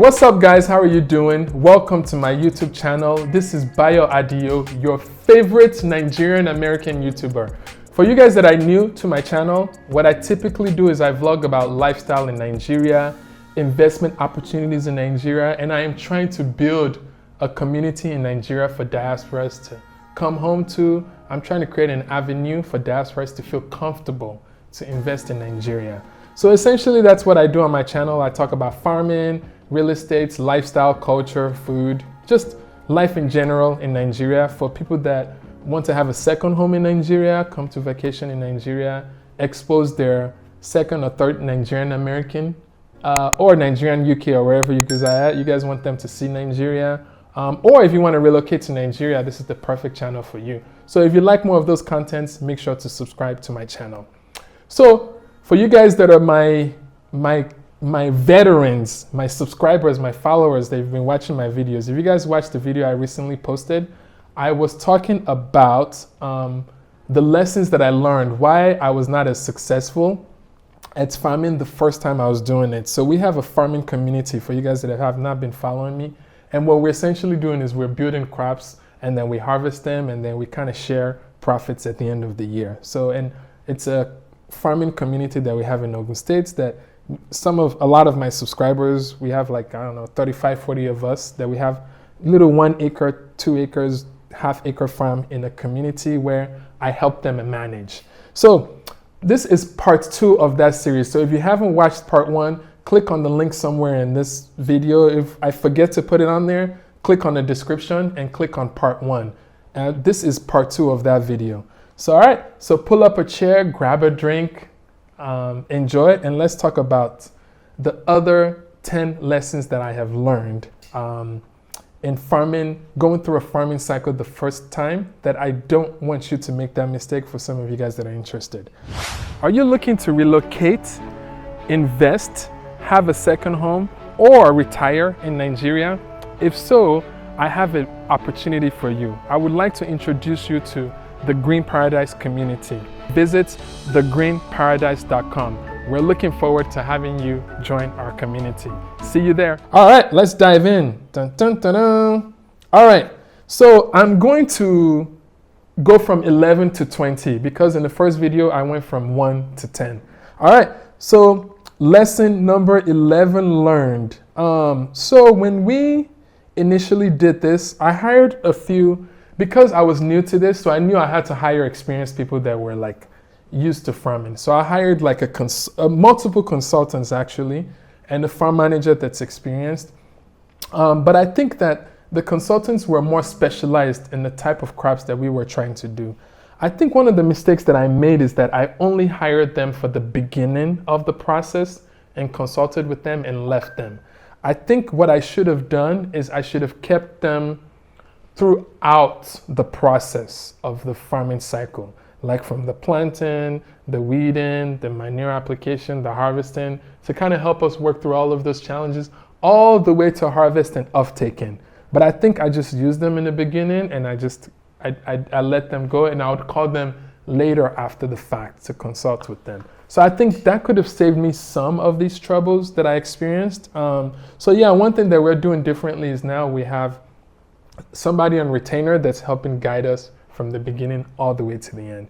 What's up guys, how are you doing? Welcome to my YouTube channel. This is Bayo Adio, your favorite Nigerian American YouTuber. For you guys that are new to my channel, what I typically do is I vlog about lifestyle in Nigeria, investment opportunities in Nigeria, and I am trying to build a community in Nigeria for diasporas to come home to. I'm trying to create an avenue for diasporas to feel comfortable to invest in Nigeria. So essentially that's what I do on my channel. I talk about farming, real estate, lifestyle, culture, food, just life in general in Nigeria for people that want to have a second home in Nigeria, come to vacation in Nigeria, expose their second or third Nigerian American or Nigerian UK or wherever you guys are at. You guys want them to see Nigeria. Or if you want to relocate to Nigeria, this is the perfect channel for you. So if you like more of those contents, make sure to subscribe to my channel. So for you guys that are my veterans, my subscribers, my followers, they've been watching my videos. If you guys watched the video I recently posted, I was talking about the lessons that I learned, why I was not as successful at farming the first time I was doing it. So we have a farming community for you guys that have not been following me. And what we're essentially doing is we're building crops and then we harvest them and then we kind of share profits at the end of the year. So, and it's a farming community that we have in Ogun State that a lot of my subscribers, we have like, I don't know, 35, 40 of us that we have little 1 acre, 2 acres, half-acre farm in a community where I help them manage. So this is part 2 of that series. So if you haven't watched part 1, click on the link somewhere in this video. If I forget to put it on there, click on the description and click on part 1. This is part 2 of that video. So all right, so pull up a chair, grab a drink, enjoy it, and let's talk about the other 10 lessons that I have learned in farming, going through a farming cycle the first time, that I don't want you to make that mistake for some of you guys that are interested. Are you looking to relocate, invest, have a second home, or retire in Nigeria? If so, I have an opportunity for you. I would like to introduce you to the Green Paradise community. Visit thegreenparadise.com. We're looking forward to having you join our community. See you there. All right, let's dive in. Dun, dun, dun, dun. All right, so I'm going to go from 11 to 20 because in the first video I went from 1 to 10. All right, so lesson number 11 learned. So when we initially did this, I hired a few, because I was new to this, so I knew I had to hire experienced people that were like used to farming. So I hired like multiple consultants actually, and a farm manager that's experienced. But I think that the consultants were more specialized in the type of crops that we were trying to do. I think one of the mistakes that I made is that I only hired them for the beginning of the process and consulted with them and left them. I think what I should have done is I should have kept them throughout the process of the farming cycle, like from the planting, the weeding, the manure application, the harvesting, to kind of help us work through all of those challenges, all the way to harvest and off-taking. But I think I just used them in the beginning and I let them go, and I would call them later after the fact to consult with them. So I think that could have saved me some of these troubles that I experienced. So yeah, one thing that we're doing differently is now we have somebody on retainer that's helping guide us from the beginning all the way to the end.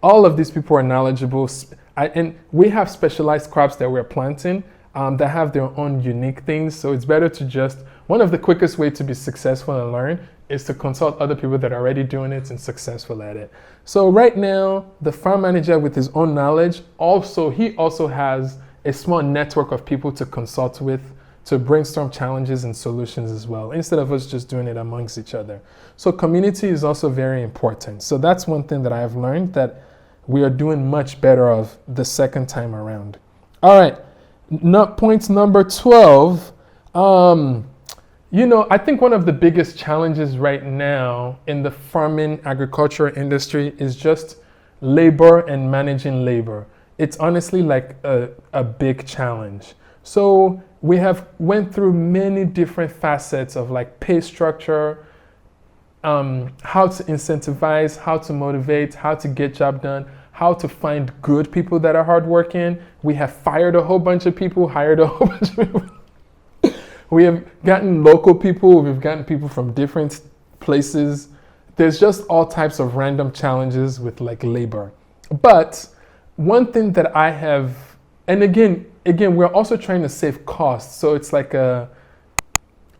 All of these people are knowledgeable, and we have specialized crops that we're planting that have their own unique things. So it's better to just, one of the quickest way to be successful and learn is to consult other people that are already doing it and successful at it. So right now, the farm manager with his own knowledge, he also has a small network of people to consult with, to brainstorm challenges and solutions as well, instead of us just doing it amongst each other. So community is also very important. So that's one thing that I have learned that we are doing much better of the second time around. All right, point number 12. I think one of the biggest challenges right now in the farming agriculture industry is just labor and managing labor. It's honestly like a big challenge. So we have went through many different facets of like pay structure, how to incentivize, how to motivate, how to get job done, how to find good people that are hardworking. We have fired a whole bunch of people, hired a whole bunch of people. We have gotten local people, we've gotten people from different places. There's just all types of random challenges with like labor. But one thing that I have, and again, we're also trying to save costs. So it's like a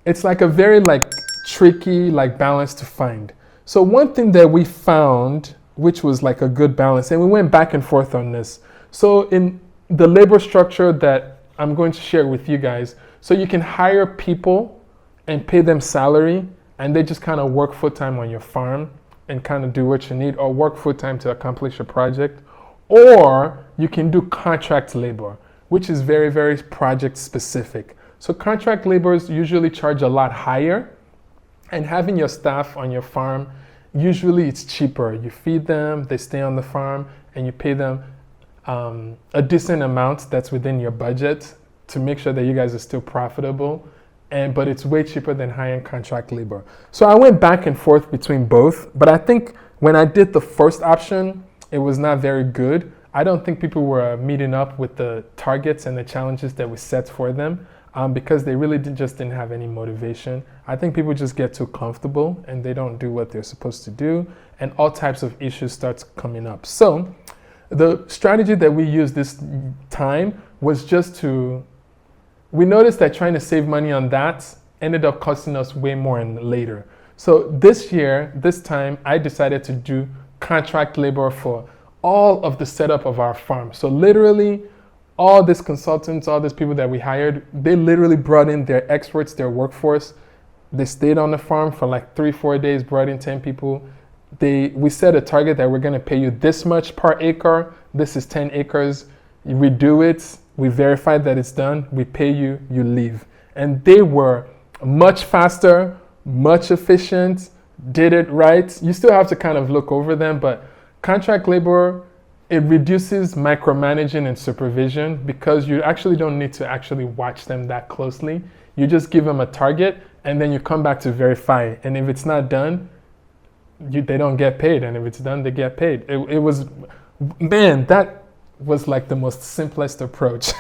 very like tricky like balance to find. So one thing that we found, which was like a good balance, and we went back and forth on this. So in the labor structure that I'm going to share with you guys, so you can hire people and pay them salary, and they just kind of work full-time on your farm and kind of do what you need, or work full-time to accomplish a project. Or you can do contract labor, which is very, very project specific. So contract laborers usually charge a lot higher, and having your staff on your farm, usually it's cheaper. You feed them, they stay on the farm, and you pay them a decent amount that's within your budget to make sure that you guys are still profitable. But it's way cheaper than high-end contract labor. So I went back and forth between both, but I think when I did the first option, it was not very good. I don't think people were meeting up with the targets and the challenges that we set for them because they really just didn't have any motivation. I think people just get too comfortable and they don't do what they're supposed to do, and all types of issues start coming up. So the strategy that we used this time was just we noticed that trying to save money on that ended up costing us way more later. So this time, I decided to do contract labor for all of the setup of our farm. So literally, all these consultants, all these people that we hired, they literally brought in their experts, their workforce. They stayed on the farm for like 3-4 days, brought in 10 people. We set a target that we're gonna pay you this much per acre. This is 10 acres. We do it. We verified that it's done. We pay you, you leave. And they were much faster, much efficient, did it right. You still have to kind of look over them, but contract labor, it reduces micromanaging and supervision because you actually don't need to actually watch them that closely. You just give them a target and then you come back to verify. And if it's not done, they don't get paid. And if it's done, they get paid. It was, man, that was like the most simplest approach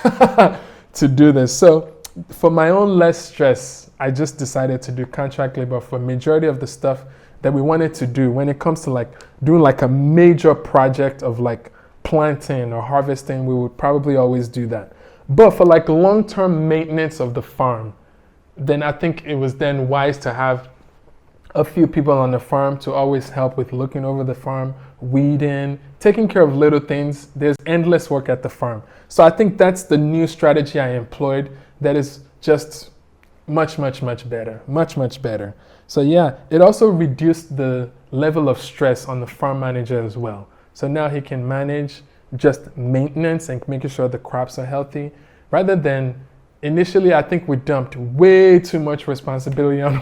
to do this. So for my own less stress, I just decided to do contract labor for majority of the stuff that we wanted to do when it comes to like doing like a major project of like planting or harvesting. We would probably always do that. But for like long-term maintenance of the farm, then I think it was then wise to have a few people on the farm to always help with looking over the farm, weeding, taking care of little things. There's endless work at the farm. So I think that's the new strategy I employed that is just much, much, much better. Much, much better. So yeah, it also reduced the level of stress on the farm manager as well. So now he can manage just maintenance and making sure the crops are healthy rather than initially, I think we dumped way too much responsibility on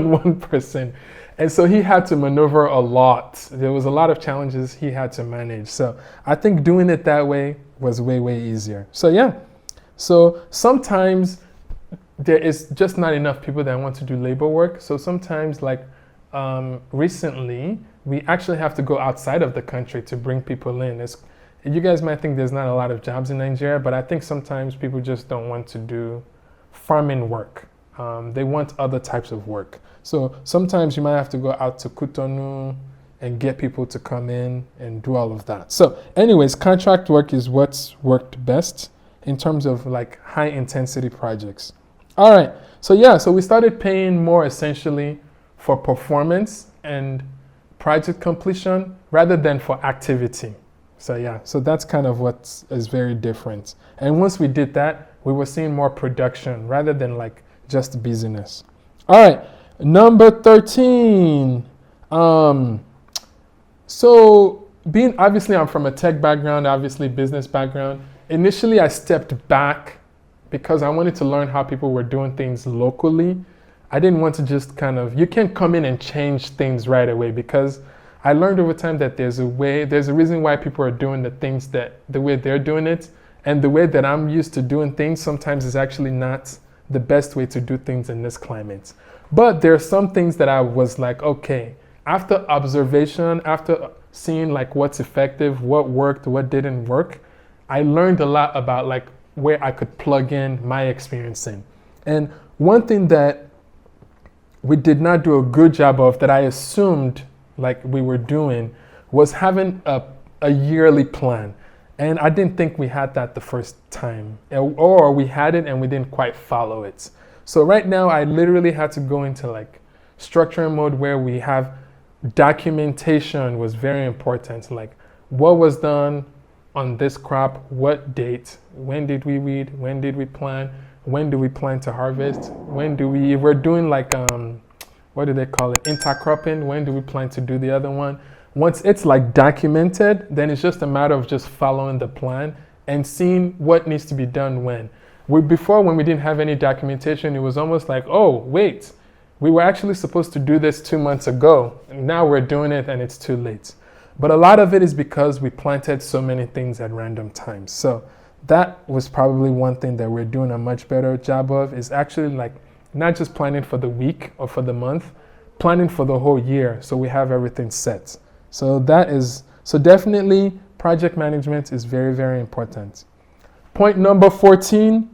one person. And so he had to maneuver a lot. There was a lot of challenges he had to manage. So I think doing it that way was way, way easier. So yeah, so sometimes there is just not enough people that want to do labor work. So sometimes like recently, we actually have to go outside of the country to bring people in. You guys might think there's not a lot of jobs in Nigeria, but I think sometimes people just don't want to do farming work. They want other types of work. So sometimes you might have to go out to Cotonou and get people to come in and do all of that. So anyways, contract work is what's worked best in terms of like high intensity projects. All right, so yeah, so we started paying more essentially for performance and project completion rather than for activity. So yeah, so that's kind of what is very different. And once we did that, we were seeing more production rather than like just busyness. All right, number 13. So obviously I'm from a tech background, obviously business background. Initially I stepped back because I wanted to learn how people were doing things locally. I didn't want to just you can't come in and change things right away because I learned over time that there's a reason why people are doing the things the way they're doing it, and the way that I'm used to doing things sometimes is actually not the best way to do things in this climate. But there are some things that I was like, okay, after observation, after seeing like what's effective, what worked, what didn't work, I learned a lot about like where I could plug in my experience in. And One thing that we did not do a good job of, that I assumed like we were doing, was having a yearly plan. And I didn't think we had that the first time, or we had it and we didn't quite follow it. So right now I literally had to go into like structure mode, where we have documentation was very important. Like what was done on this crop, what date, when did we weed, when did we plant, when do we plan to harvest, when do we, if we're doing like, what do they call it, intercropping, when do we plan to do the other one? Once it's like documented, then it's just a matter of just following the plan and seeing what needs to be done when. Before, when we didn't have any documentation, it was almost like, oh, wait, we were actually supposed to do this 2 months ago. And now we're doing it and it's too late. But a lot of it is because we planted so many things at random times. So that was probably one thing that we're doing a much better job of, is actually like not just planning for the week or for the month, planning for the whole year, so we have everything set. So definitely project management is very, very important. Point number 14.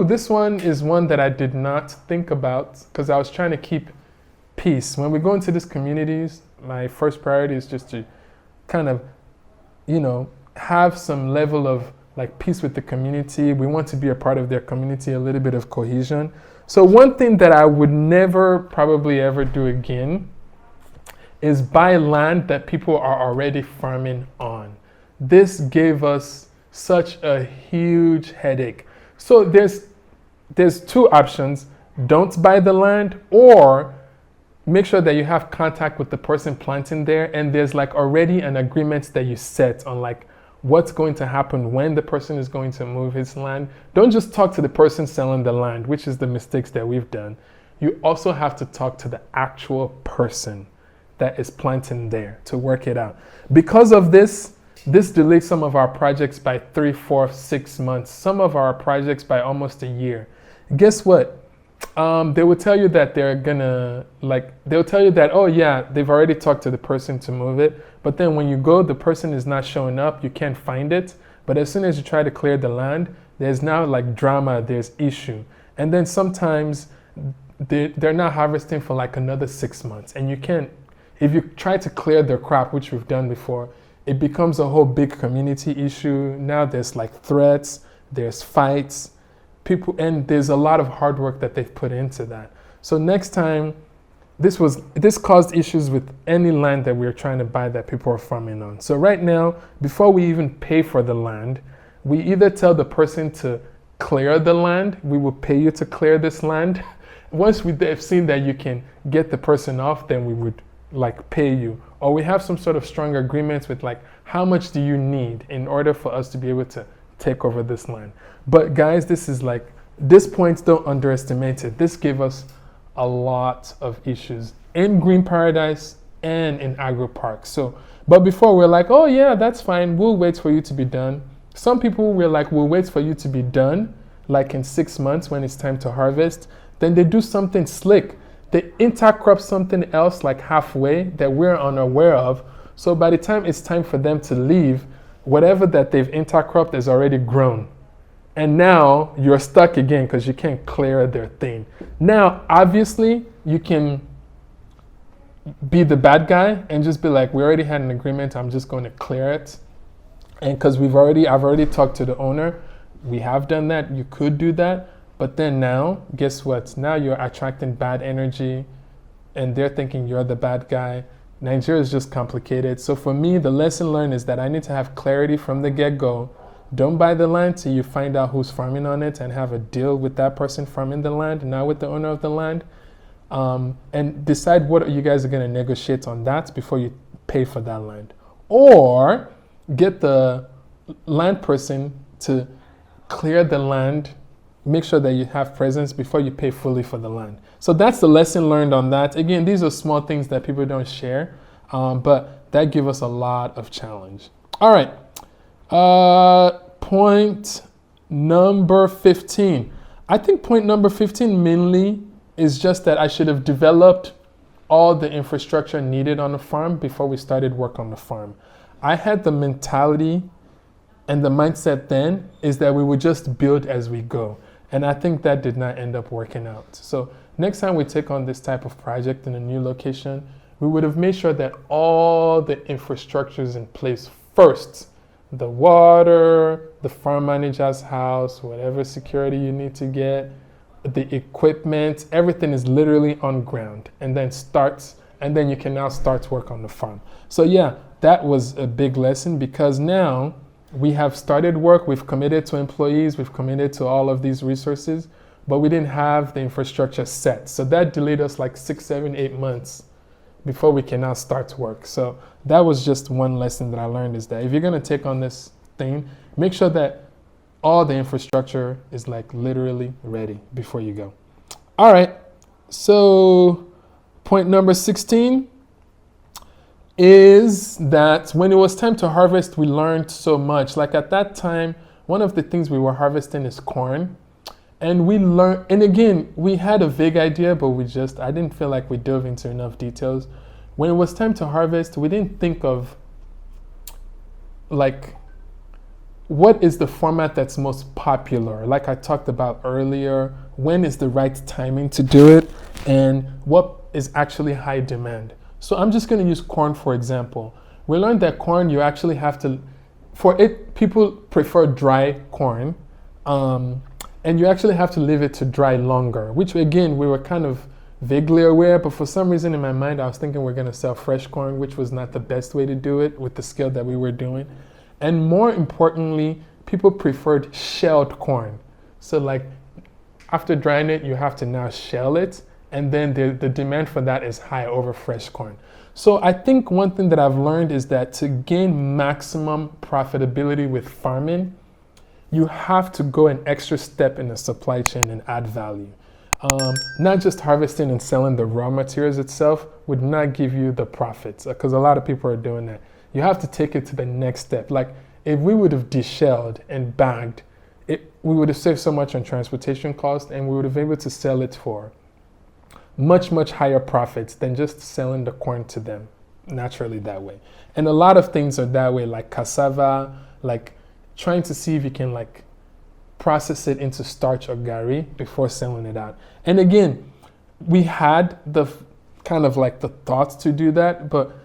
This one is one that I did not think about because I was trying to keep peace. When we go into these communities, my first priority is just to kind of, have some level of like peace with the community. We want to be a part of their community, a little bit of cohesion. So one thing that I would never probably ever do again is buy land that people are already farming on. This gave us such a huge headache. So there's two options. Don't buy the land, or make sure that you have contact with the person planting there, and there's like already an agreement that you set on like what's going to happen when the person is going to move his land. Don't just talk to the person selling the land, which is the mistakes that we've done. You also have to talk to the actual person that is planting there to work it out. Because of this delayed some of our projects by 3, 4, 6 months, some of our projects by almost a year. Guess what? They will tell you that they'll tell you that, oh yeah, they've already talked to the person to move it. But then when you go, the person is not showing up, you can't find it. But as soon as you try to clear the land, there's now like drama, there's issue. And then sometimes they're not harvesting for like another 6 months. And you can't, if you try to clear their crop, which we've done before, it becomes a whole big community issue. Now there's like threats, there's fights, and there's a lot of hard work that they've put into that. So next time, this caused issues with any land that we're trying to buy that people are farming on. So right now, before we even pay for the land, we either tell the person to clear the land, we will pay you to clear this land. Once they've seen that you can get the person off, then we would like pay you. Or we have some sort of strong agreements with like, how much do you need in order for us to be able to take over this land? But guys, this point, don't underestimate it. This gave us a lot of issues in Green Paradise and in Agro Park. But before we're like, oh yeah, that's fine, we'll wait for you to be done. Some people were like, we'll wait for you to be done, like in 6 months when it's time to harvest. Then they do something slick. They intercrop something else like halfway that we're unaware of. So by the time it's time for them to leave, whatever that they've intercropped is already grown. And now you're stuck again because you can't clear their thing. Now, obviously, you can be the bad guy and just be like, we already had an agreement, I'm just going to clear it. And because I've already talked to the owner, we have done that, you could do that. But then now, guess what? Now you're attracting bad energy and they're thinking you're the bad guy. Nigeria is just complicated. So for me, the lesson learned is that I need to have clarity from the get-go. Don't buy the land till you find out who's farming on it and have a deal with that person farming the land, not with the owner of the land. And decide what you guys are going to negotiate on that before you pay for that land. Or get the land person to clear the land, make sure that you have presence before you pay fully for the land. So that's the lesson learned on that. Again, these are small things that people don't share, but that give us a lot of challenge. All right. Point number 15. I think point number 15 mainly is just that I should have developed all the infrastructure needed on the farm before we started work on the farm. I had the mentality and the mindset then is that we would just build as we go. And I think that did not end up working out. So next time we take on this type of project in a new location, we would have made sure that all the infrastructure is in place first. The water, the farm manager's house, whatever security you need to get, the equipment, everything is literally on ground, and then you can now start work on the farm. So yeah, that was a big lesson, because now we have started work, we've committed to employees, we've committed to all of these resources, but we didn't have the infrastructure set. So that delayed us like 6, 7, 8 months before we can now start work. So that was just one lesson that I learned, is that if you're gonna take on this thing, make sure that all the infrastructure is like literally ready before you go. All right, so point number 16 is that when it was time to harvest, we learned so much. Like at that time, one of the things we were harvesting is corn. And we learned, and again, we had a vague idea, but I didn't feel like we dove into enough details. When it was time to harvest, we didn't think of like, what is the format that's most popular? Like I talked about earlier, when is the right timing to do it, and what is actually high demand? So I'm just going to use corn for example. We learned that corn, you actually have to, people prefer dry corn, and you actually have to leave it to dry longer, which again, we were kind of vaguely aware, but for some reason in my mind, I was thinking we're going to sell fresh corn, which was not the best way to do it with the scale that we were doing. And more importantly, people preferred shelled corn. So like after drying it, you have to now shell it. And then the demand for that is high over fresh corn. So I think one thing that I've learned is that to gain maximum profitability with farming, you have to go an extra step in the supply chain and add value. Not just harvesting and selling the raw materials itself would not give you the profits, because a lot of people are doing that. You have to take it to the next step. Like if we would have deshelled and bagged, we would have saved so much on transportation costs, and we would have been able to sell it for much, much higher profits than just selling the corn to them naturally that way. And a lot of things are that way, like cassava, like trying to see if you can like process it into starch or gari before selling it out. And again, we had the kind of like the thoughts to do that, but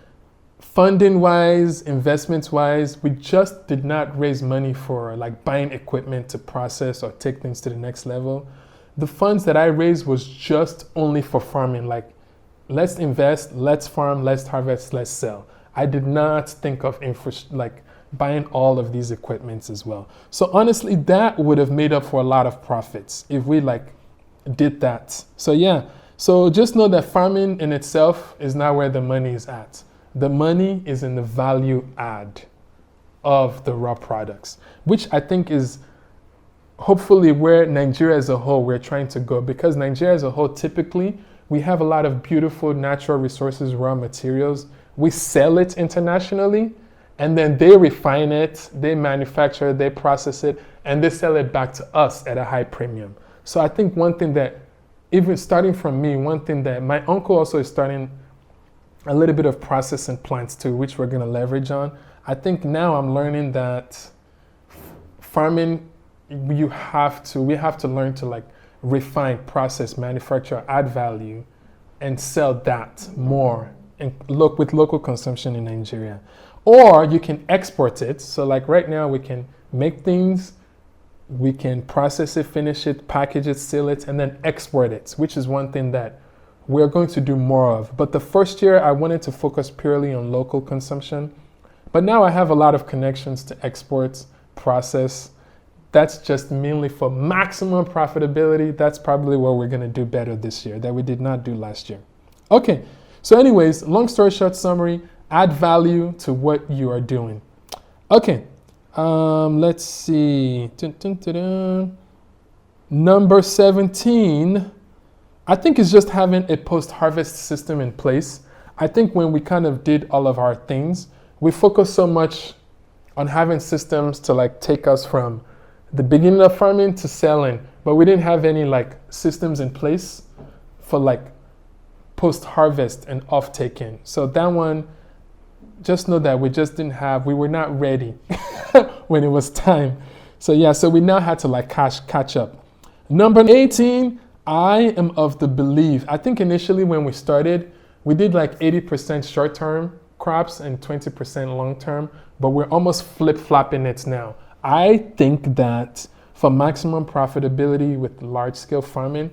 funding wise, investments wise, we just did not raise money for like buying equipment to process or take things to the next level. The funds that I raised was just only for farming, like let's invest, let's farm, let's harvest, let's sell. I did not think of like buying all of these equipments as well. So honestly, that would have made up for a lot of profits if we like did that. So yeah, so just know that farming in itself is not where the money is at. The money is in the value add of the raw products, which I think is hopefully where Nigeria as a whole we're trying to go, because Nigeria as a whole, typically we have a lot of beautiful natural resources, raw materials. We sell it internationally, and then they refine it, they manufacture it, they process it, and they sell it back to us at a high premium. So I think one thing that, even starting from me, one thing that my uncle also is starting a little bit of processing plants too, which we're gonna leverage on. I think now I'm learning that farming, we have to learn to like refine, process, manufacture, add value, and sell that more and look with local consumption in Nigeria. Or you can export it. So like right now we can make things, we can process it, finish it, package it, seal it, and then export it, which is one thing that we're going to do more of. But the first year I wanted to focus purely on local consumption. But now I have a lot of connections to exports, process. That's just mainly for maximum profitability. That's probably what we're gonna do better this year that we did not do last year. Okay, so anyways, long story short summary, add value to what you are doing. Okay, let's see. Dun, dun, dun, dun. Number 17, I think it's just having a post-harvest system in place. I think when we kind of did all of our things, we focused so much on having systems to like take us from the beginning of farming to selling, but we didn't have any like systems in place for like post-harvest and off-taking. So that one, just know that we just didn't have, we were not ready when it was time. So yeah, so we now had to like catch up. Number 18, I am of the belief, I think initially when we started, we did like 80% short-term crops and 20% long-term, but we're almost flip-flopping it now. I think that for maximum profitability with large-scale farming,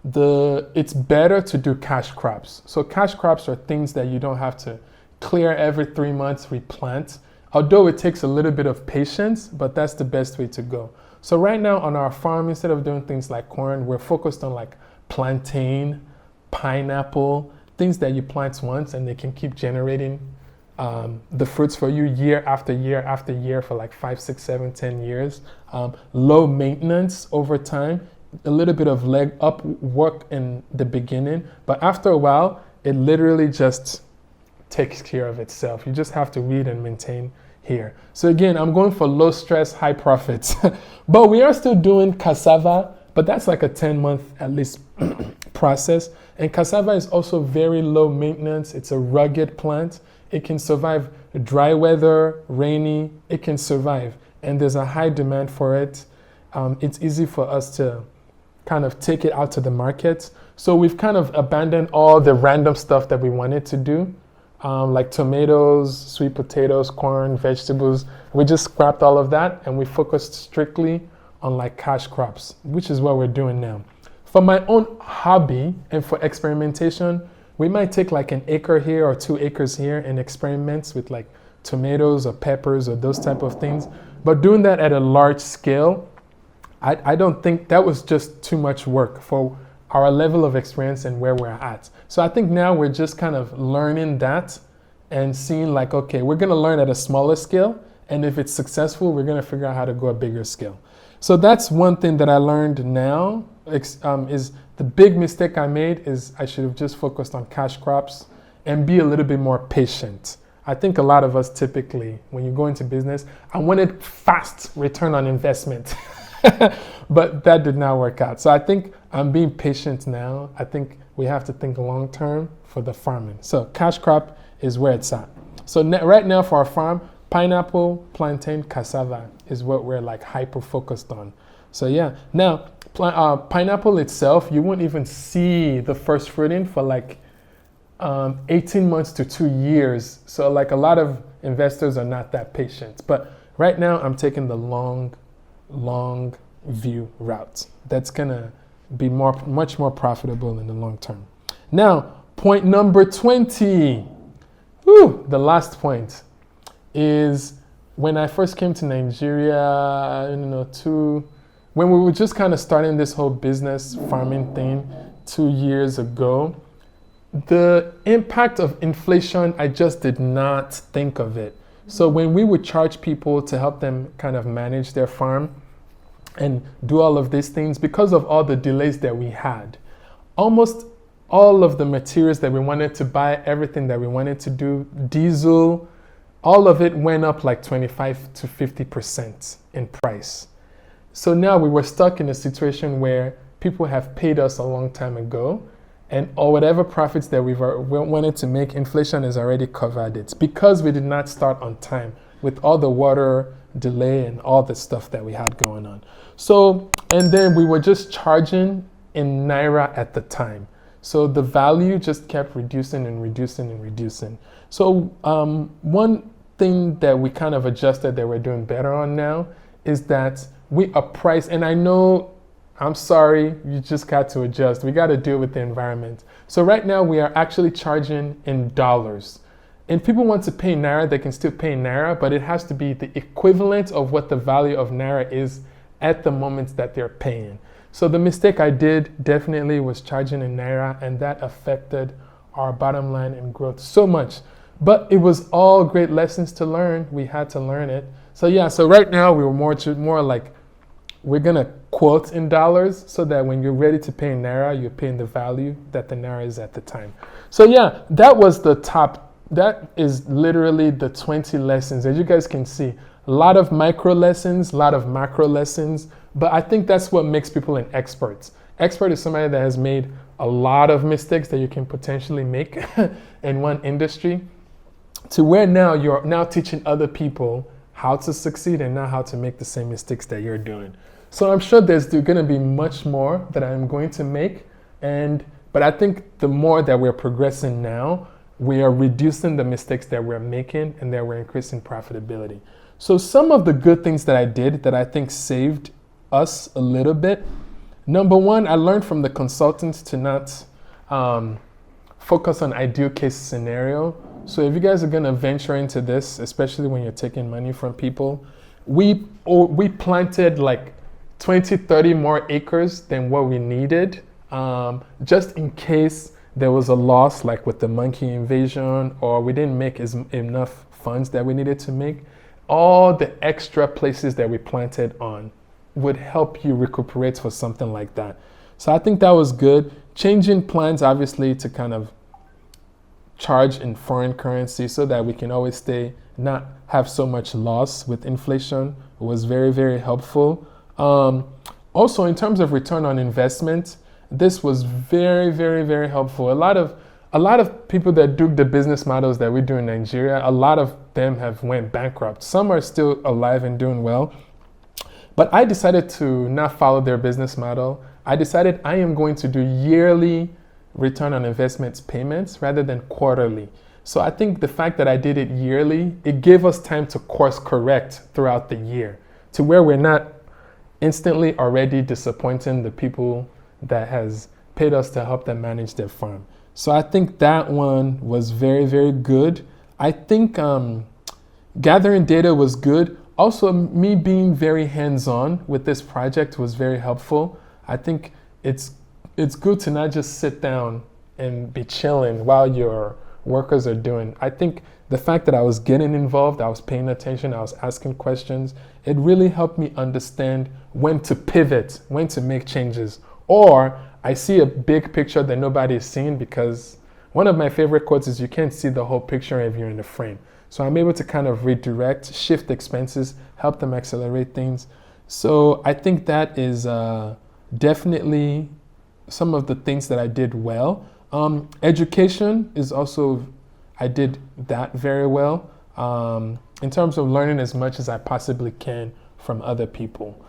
it's better to do cash crops. So cash crops are things that you don't have to clear every 3 months, replant. Although it takes a little bit of patience, but that's the best way to go. So right now on our farm, instead of doing things like corn, we're focused on like plantain, pineapple, things that you plant once and they can keep generating the fruits for you year after year after year for like 5, 6, 7, 10 years. Low maintenance over time, a little bit of leg up work in the beginning, but after a while, it literally just takes care of itself. You just have to weed and maintain here. So again, I'm going for low stress, high profits, but we are still doing cassava, but that's like a 10-month at least process. And cassava is also very low maintenance. It's a rugged plant. It can survive dry weather, rainy, it can survive. And there's a high demand for it. It's easy for us to kind of take it out to the market. So we've kind of abandoned all the random stuff that we wanted to do. Like tomatoes, sweet potatoes, corn, vegetables. We just scrapped all of that and we focused strictly on like cash crops, which is what we're doing now. For my own hobby and for experimentation, we might take like an acre here or 2 acres here and experiments with like tomatoes or peppers or those type of things. But doing that at a large scale, I don't think that was just too much work for our level of experience and where we're at. So I think now we're just kind of learning that and seeing like, okay, we're gonna learn at a smaller scale. And if it's successful, we're gonna figure out how to go a bigger scale. So that's one thing that I learned now is the big mistake I made is I should have just focused on cash crops and be a little bit more patient. I think a lot of us typically, when you go into business, I wanted fast return on investment. But that did not work out. So I think I'm being patient now. I think we have to think long term for the farming. So cash crop is where it's at. So right now for our farm, pineapple, plantain, cassava is what we're like hyper focused on. So yeah, now pineapple itself, you won't even see the first fruiting for like 18 months to 2 years. So like a lot of investors are not that patient. But right now I'm taking the long view route. That's gonna be much more profitable in the long term. Now, point number 20. The last point is when I first came to Nigeria, when we were just kind of starting this whole business farming thing 2 years ago, the impact of inflation, I just did not think of it. So when we would charge people to help them kind of manage their farm and do all of these things, because of all the delays that we had, almost all of the materials that we wanted to buy, everything that we wanted to do, diesel, all of it went up like 25 to 50% in price. So now we were stuck in a situation where people have paid us a long time ago, and or whatever profits that we wanted to make, inflation has already covered it because we did not start on time with all the water delay and all the stuff that we had going on. So, and then we were just charging in Naira at the time. So the value just kept reducing and reducing and reducing. So one thing that we kind of adjusted that we're doing better on now is that we are priced, and I know, I'm sorry, you just got to adjust. We got to deal with the environment. So right now we are actually charging in dollars. And people want to pay Naira, they can still pay Naira, but it has to be the equivalent of what the value of Naira is at the moment that they're paying. So the mistake I did definitely was charging in Naira, and that affected our bottom line and growth so much. But it was all great lessons to learn. We had to learn it. So yeah, so right now we were more like, we're gonna quote in dollars so that when you're ready to pay in Naira, you're paying the value that the Naira is at the time. So yeah, that was the top. That is literally the 20 lessons. As you guys can see, a lot of micro lessons, a lot of macro lessons, but I think that's what makes people an expert. Expert is somebody that has made a lot of mistakes that you can potentially make in one industry, to where now you're now teaching other people how to succeed and not how to make the same mistakes that you're doing. So I'm sure there's going to be much more that I'm going to make. But I think the more that we're progressing now, we are reducing the mistakes that we're making and that we're increasing profitability. So some of the good things that I did that I think saved us a little bit. Number one, I learned from the consultants to not focus on ideal case scenario. So if you guys are gonna venture into this, especially when you're taking money from people, we planted like 20, 30 more acres than what we needed, just in case there was a loss, like with the monkey invasion, or we didn't make enough funds that we needed to make. All the extra places that we planted on would help you recuperate for something like that. So I think that was good. Changing plans, obviously, to kind of charge in foreign currency so that we can always not have so much loss with inflation was very, very helpful. Also, in terms of return on investment, this was very, very, very helpful. A lot of people that do the business models that we do in Nigeria, a lot of them have went bankrupt. Some are still alive and doing well. But I decided to not follow their business model. I decided I am going to do yearly return on investments payments rather than quarterly. So I think the fact that I did it yearly, it gave us time to course correct throughout the year to where we're not instantly already disappointing the people that has paid us to help them manage their farm. So I think that one was very, very good. I think gathering data was good. Also, me being very hands-on with this project was very helpful. I think it's good to not just sit down and be chilling while your workers are doing. I think the fact that I was getting involved, I was paying attention, I was asking questions, it really helped me understand when to pivot, when to make changes. Or I see a big picture that nobody is seeing, because one of my favorite quotes is, you can't see the whole picture if you're in the frame. So I'm able to kind of redirect, shift expenses, help them accelerate things. So I think that is definitely some of the things that I did well. Education is also, I did that very well in terms of learning as much as I possibly can from other people.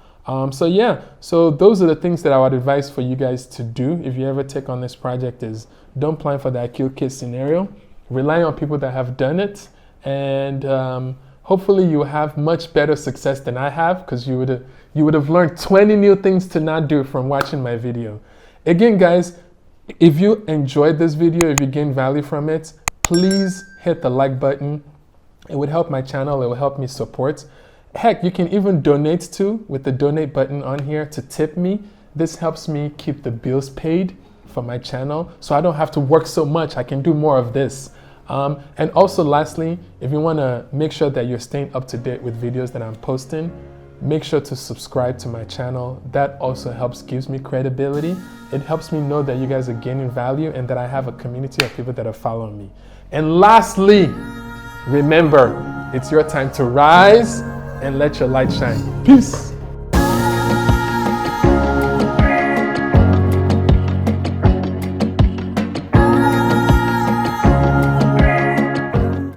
So those are the things that I would advise for you guys to do if you ever take on this project. Is don't plan for the ideal case scenario. Rely on people that have done it, and hopefully you have much better success than I have, because you would have learned 20 new things to not do from watching my video. Again, guys, if you enjoyed this video, if you gained value from it, please hit the like button. It would help my channel. It will help me support. Heck, you can even donate to with the donate button on here to tip me. This helps me keep the bills paid for my channel, so I don't have to work so much. I can do more of this. And also, lastly, if you want to make sure that you're staying up to date with videos that I'm posting, make sure to subscribe to my channel. That also gives me credibility. It helps me know that you guys are gaining value and that I have a community of people that are following me. And lastly, remember, it's your time to rise and let your light shine. Peace.